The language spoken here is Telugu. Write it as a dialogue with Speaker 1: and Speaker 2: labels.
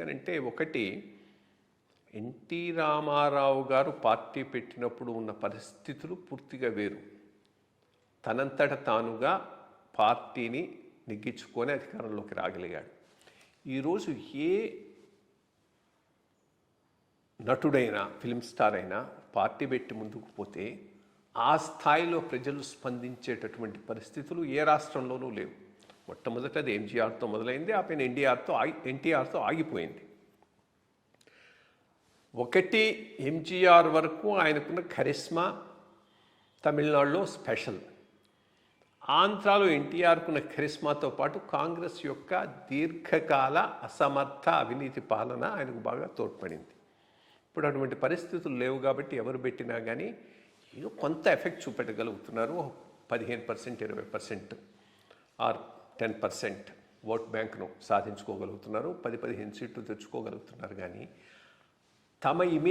Speaker 1: ఎందుకనంటే ఒకటి, ఎన్టీ రామారావు గారు పార్టీ పెట్టినప్పుడు ఉన్న పరిస్థితులు పూర్తిగా వేరు. తనంతట తానుగా పార్టీని నెగ్గించుకొని అధికారంలోకి రాగలిగాడు. ఈరోజు ఏ నటుడైనా, ఫిల్మ్ స్టార్ అయినా పార్టీ పెట్టి ముందుకు పోతే ఆ స్థాయిలో ప్రజలు స్పందించేటటువంటి పరిస్థితులు ఏ రాష్ట్రంలోనూ లేవు. మొట్టమొదట అది ఎంజీఆర్తో మొదలైంది, ఆ పైన ఎన్టీఆర్తో ఆగిపోయింది. ఒకటి, ఎంజీఆర్ వరకు ఆయనకున్న కరిస్మా తమిళనాడులో స్పెషల్. ఆంధ్రాలో ఎన్టీఆర్కున్న కరిస్మాతో పాటు కాంగ్రెస్ యొక్క దీర్ఘకాల అసమర్థ అవినీతి పాలన ఆయనకు బాగా తోడ్పడింది. ఇప్పుడు అటువంటి పరిస్థితులు లేవు కాబట్టి ఎవరు పెట్టినా కానీ ఏదో కొంత ఎఫెక్ట్ చూపెట్టగలుగుతున్నారు. 15%, 20% ఆర్ 10% ఓట్ బ్యాంక్ను సాధించుకోగలుగుతున్నారు. 10-15 సీట్లు తెచ్చుకోగలుగుతున్నారు. కానీ తమ